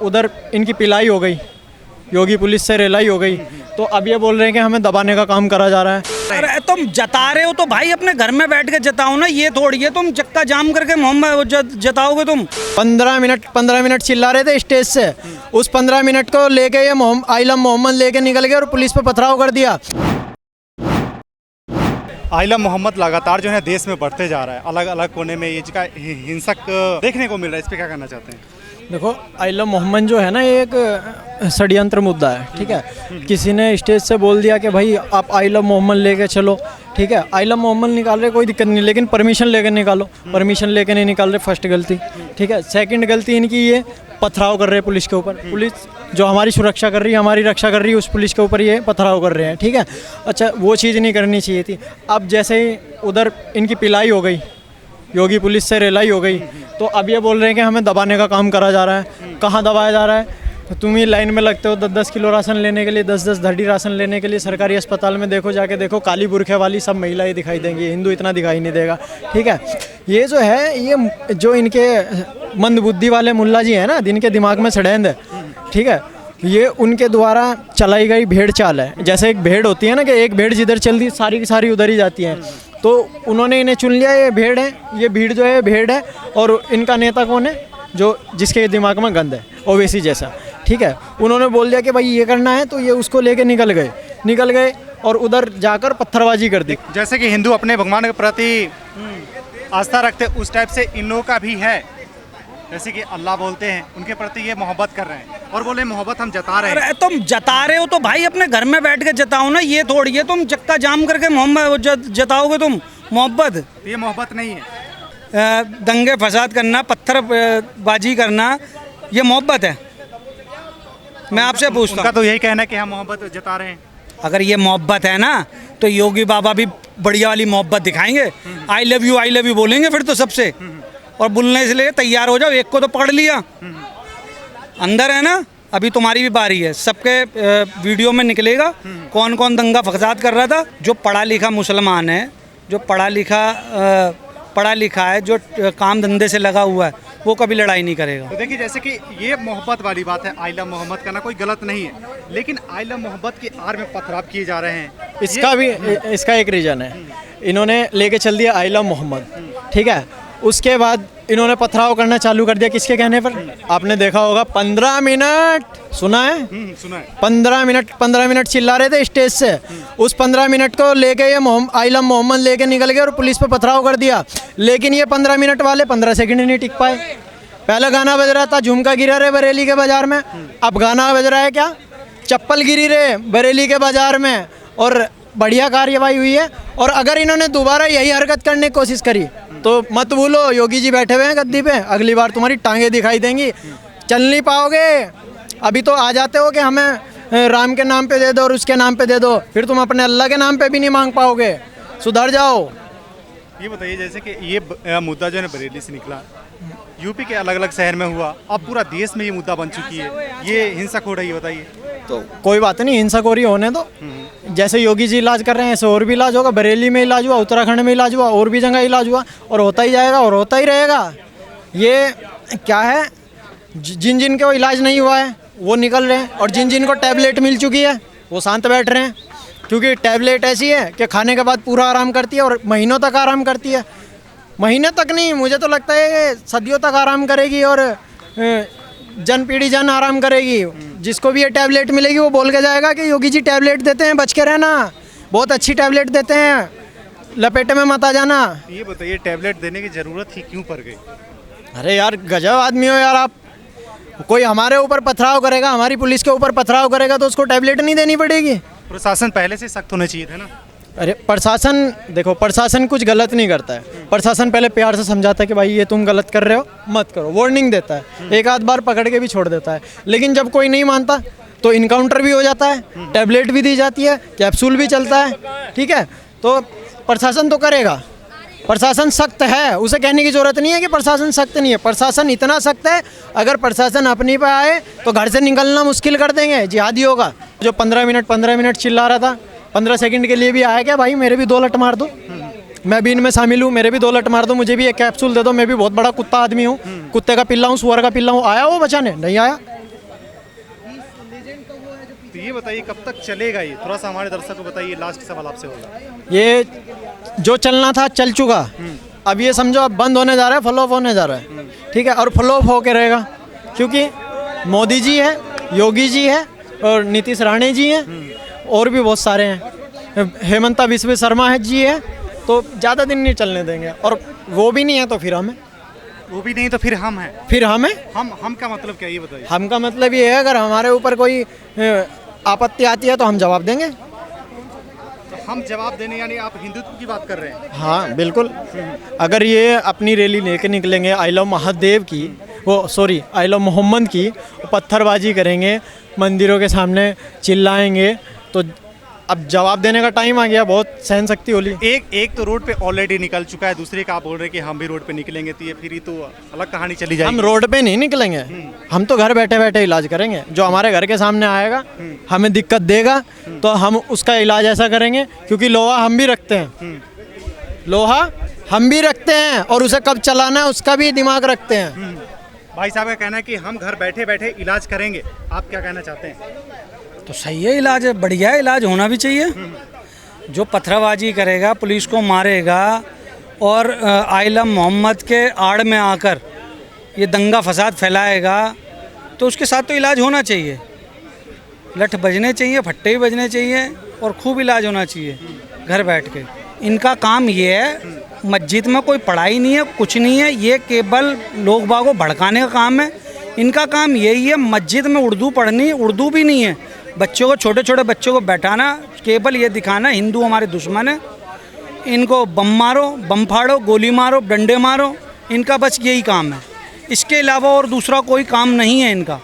उधर इनकी पिलाई हो गई, योगी पुलिस से रिलाई हो गई, तो अब ये बोल रहे हैं कि हमें दबाने का काम करा जा रहा है। अरे तुम जता रहे हो तो भाई अपने घर में बैठ के जताओ ना, ये थोड़ी है तुम चक्का जाम करके मोहम्मद जताओगे तुम। 15 मिनट चिल्ला रहे थे स्टेज से, उस 15 मिनट को लेके ये आइलम मोहम्मद लेके निकल गए और पुलिस पे पथराव कर दिया। आइलम मोहम्मद लगातार जो है देश में बढ़ते जा रहा है, अलग अलग कोने में इसका हिंसक देखने को मिल रहा है, इस पे क्या करना चाहते हैं? देखो, आइलम मोहम्मद जो है ना, ये एक षड्यंत्र मुद्दा है, ठीक है। किसी ने स्टेज से बोल दिया कि भाई आप आइलम मोहम्मद लेके चलो, ठीक है। आइलम मोहम्मद निकाल रहे, कोई दिक्कत नहीं, लेकिन परमिशन लेकर निकालो। परमिशन लेकर नहीं निकाल रहे, फर्स्ट गलती, ठीक है। सेकंड गलती इनकी ये पथराव कर रहे हैं पुलिस के ऊपर। पुलिस जो हमारी सुरक्षा कर रही है, हमारी रक्षा कर रही है, उस पुलिस के ऊपर ये पथराव कर रहे हैं, ठीक है। अच्छा, वो चीज़ नहीं करनी चाहिए थी। अब जैसे ही उधर इनकी पिलाई हो गई, योगी पुलिस से रिलाई हो गई, तो अब ये बोल रहे हैं कि हमें दबाने का काम करा जा रहा है। कहाँ दबाया जा रहा है? तो तुम ही लाइन में लगते हो 10-10 किलो राशन लेने के लिए, 10-10 धड़ी राशन लेने के लिए। सरकारी अस्पताल में देखो, जाके देखो, काली बुरखे वाली सब महिलाएं दिखाई देंगी, हिंदू इतना दिखाई नहीं देगा, ठीक है। ये जो है, ये जो इनके मंदबुद्धि वाले मुल्ला जी हैं ना, जिनके दिमाग में षड्यंत्र है, ठीक है, ये उनके द्वारा चलाई गई भेड़ चाल है। जैसे एक भेड़ होती है ना, कि एक भेड़ जिधर चलती सारी की सारी उधर ही जाती हैं, तो उन्होंने इन्हें चुन लिया, ये भेड़ है, ये भीड़ जो है भेड़ है, और इनका नेता कौन है? जो जिसके दिमाग में गंद है, ओवैसी जैसा, ठीक है। उन्होंने बोल दिया कि भाई ये करना है, तो ये उसको लेके निकल गए और उधर जाकर पत्थरबाजी कर दी। जैसे कि हिंदू अपने भगवान के प्रति आस्था रखते, उस टाइप से इन लोगों का भी है। जैसे कि अल्लाह बोलते हैं, उनके प्रति ये मोहब्बत कर रहे हैं और बोले मोहब्बत हम जता रहे हैं। अरे तुम जता रहे हो तो भाई अपने घर में बैठ के जताओ ना, ये थोड़ी है तुम चक्का जाम करके मोहम्मद जताओगे तुम मोहब्बत। ये मोहब्बत नहीं है। दंगे फसाद करना, पत्थरबाजी करना, ये मोहब्बत है? मैं आपसे पूछता हूँ। तो यही कहना है कि हम मोहब्बत जता रहे हैं। अगर ये मोहब्बत है ना, तो योगी बाबा भी बढ़िया वाली मोहब्बत दिखाएंगे। आई लव यू बोलेंगे फिर तो सबसे, और बोलने से लिए तैयार हो जाओ। एक को तो पकड़ लिया, अंदर है ना, अभी तुम्हारी भी बारी है। सबके वीडियो में निकलेगा कौन कौन दंगा फसाद कर रहा था। जो पढ़ा लिखा मुसलमान है, जो पढ़ा लिखा है, जो काम धंधे से लगा हुआ है, वो कभी लड़ाई नहीं करेगा। तो देखिए, जैसे कि ये मोहब्बत वाली बात है, आइलम मोहम्मद करना कोई गलत नहीं है, लेकिन आइलम मोहब्बत की आड़ में पथराव किए जा रहे हैं। इसका एक रीज़न है, इन्होंने लेके चल दिया आइलम मोहम्मद, ठीक है। उसके बाद इन्होंने पथराव करना चालू कर दिया, किसके कहने पर? आपने देखा होगा 15 मिनट, सुना है? सुना है। 15 मिनट चिल्ला रहे थे स्टेज से, उस 15 मिनट को लेके ये आइलम मोहम्मद लेके निकल गए और पुलिस पे पथराव कर दिया। लेकिन ये 15 मिनट वाले 15 सेकंड नहीं टिक पाए। पहला गाना बज रहा था, झुमका गिरा रे बरेली के बाजार में, अब गाना बज रहा है क्या? चप्पल गिरी रे बरेली के बाजार में, और बढ़िया कार्यवाही हुई है। और अगर इन्होंने दोबारा यही हरकत करने की कोशिश करी, तो मत भूलो, योगी जी बैठे हुए हैं गद्दी पे, अगली बार तुम्हारी टांगे दिखाई देंगी, चल नहीं पाओगे। अभी तो आ जाते हो कि हमें राम के नाम पे दे दो और उसके नाम पे दे दो, फिर तुम अपने अल्लाह के नाम पे भी नहीं मांग पाओगे। सुधर जाओ। ये बताइए, जैसे कि ये मुद्दा जो है बरेली से निकला, यूपी के अलग अलग शहर में हुआ, अब पूरा देश में ये मुद्दा बन चुकी है, ये हिंसक हो रही है, बताइए। तो कोई बात नहीं, हिंसक हो रही होने दो। जैसे योगी जी इलाज कर रहे हैं, ऐसे और भी इलाज होगा। बरेली में इलाज हुआ, उत्तराखंड में इलाज हुआ, और भी जगह इलाज हुआ, और होता ही जाएगा और होता ही रहेगा। ये क्या है, जिन जिन को इलाज नहीं हुआ है वो निकल रहे हैं, और जिन जिन को टैबलेट मिल चुकी है वो शांत बैठ रहे हैं। क्योंकि टैबलेट ऐसी है कि खाने के बाद पूरा आराम करती है, और महीनों तक आराम करती है। महीने तक नहीं, मुझे तो लगता है सदियों तक आराम करेगी, और जन पीढ़ी जन आराम करेगी। जिसको भी ये टैबलेट मिलेगी वो बोल के जाएगा कि योगी जी टैबलेट देते हैं, बच के रहना, बहुत अच्छी टैबलेट देते हैं, लपेटे में मत आ जाना। ये बताइए, टैबलेट देने की ज़रूरत ही क्यों पड़ गई? अरे यार, गजब आदमी हो यार आप। कोई हमारे ऊपर पथराव करेगा, हमारी पुलिस के ऊपर पथराव करेगा, तो उसको टैबलेट नहीं देनी पड़ेगी? प्रशासन पहले से सख्त होना चाहिए था ना। अरे प्रशासन, देखो, प्रशासन कुछ गलत नहीं करता है। प्रशासन पहले प्यार से समझाता है कि भाई ये तुम गलत कर रहे हो, मत करो, वार्निंग देता है, एक आध बार पकड़ के भी छोड़ देता है। लेकिन जब कोई नहीं मानता तो इनकाउंटर भी हो जाता है, टैबलेट भी दी जाती है, कैप्सूल भी चलता है, ठीक है। तो प्रशासन तो करेगा, प्रशासन सख्त है, उसे कहने की ज़रूरत नहीं है कि प्रशासन सख्त नहीं है। प्रशासन इतना सख्त है, अगर प्रशासन अपनी पे आए तो घर से निकलना मुश्किल कर देंगे, जिहादी होगा। जो 15 मिनट चिल्ला रहा था, 15 सेकंड के लिए भी आया क्या? भाई मेरे भी 2 लट मार दो, मैं भी इनमें शामिल हूँ, मेरे भी 2 लट मार दो, मुझे भी एक कैप्सूल दे दो, मैं भी बहुत बड़ा कुत्ता आदमी हूँ, कुत्ते का पिल्ला हूँ, सुअर का पिल्ला हूँ। आया वो बचाने? नहीं आया। तो ये बताइए कब तक चलेगा ये, थोड़ा सा हमारे दर्शक को बताइए, लास्ट सवाल आपसे होगा। ये जो चलना था चल चुका, अब ये समझो अब बंद होने जा रहा है, फ्लॉप होने जा रहा है, ठीक है, और फ्लॉप होके रहेगा, क्योंकि मोदी जी है, योगी जी है और नीतीश राणे जी हैं, और भी बहुत सारे हैं, हेमंता बिस्वा शर्मा है जी है, तो ज़्यादा दिन नहीं चलने देंगे, और वो भी नहीं है तो फिर हमें, वो भी नहीं तो फिर हम हैं। फिर हमें हम का मतलब क्या, ये बताइए। हम का मतलब ये है, अगर हमारे ऊपर कोई आपत्ति आती है तो हम जवाब देंगे। तो हम जवाब देने यानी आप हिंदुत्व की बात कर रहे हैं। हाँ बिल्कुल, अगर ये अपनी रैली लेके निकलेंगे आई लव महादेव की, वो सॉरी आई लव मोहम्मद की, पत्थरबाजी करेंगे, मंदिरों के सामने चिल्लाएंगे, तो अब जवाब देने का टाइम आ गया, बहुत सहन शक्ति होली। एक तो रोड पे ऑलरेडी निकल चुका है, दूसरे का आप बोल रहे हैं कि हम भी रोड पे निकलेंगे, तो ये फिर ही तो अलग कहानी चली जाएगी। हम रोड पे नहीं निकलेंगे, हम तो घर बैठे बैठे इलाज करेंगे, जो हमारे घर के सामने आएगा हमें दिक्कत देगा तो हम उसका इलाज ऐसा करेंगे, क्योंकि लोहा हम भी रखते हैं, लोहा हम भी रखते हैं, और उसे कब चलाना है उसका भी दिमाग रखते हैं। भाई साहब का कहना है कि हम घर बैठे बैठे इलाज करेंगे, आप क्या कहना चाहते हैं? तो सही है, इलाज है, बढ़िया है, इलाज होना भी चाहिए। जो पत्थरबाजी करेगा, पुलिस को मारेगा और आई लव मोहम्मद के आड़ में आकर ये दंगा फसाद फैलाएगा, तो उसके साथ तो इलाज होना चाहिए, लठ बजने चाहिए, फट्टे भी बजने चाहिए, और खूब इलाज होना चाहिए घर बैठ के। इनका काम ये है, मस्जिद में कोई पढ़ाई नहीं है, कुछ नहीं है, ये केवल लोग बागों को भड़काने का काम है। इनका काम यही है, मस्जिद में उर्दू पढ़नी, उर्दू भी नहीं है, बच्चों को, छोटे छोटे बच्चों को बैठाना, केवल ये दिखाना हिंदू हमारे दुश्मन है, इनको बम मारो, बम फाड़ो, गोली मारो, डंडे मारो, इनका बस यही काम है। इसके अलावा और दूसरा कोई काम नहीं है इनका।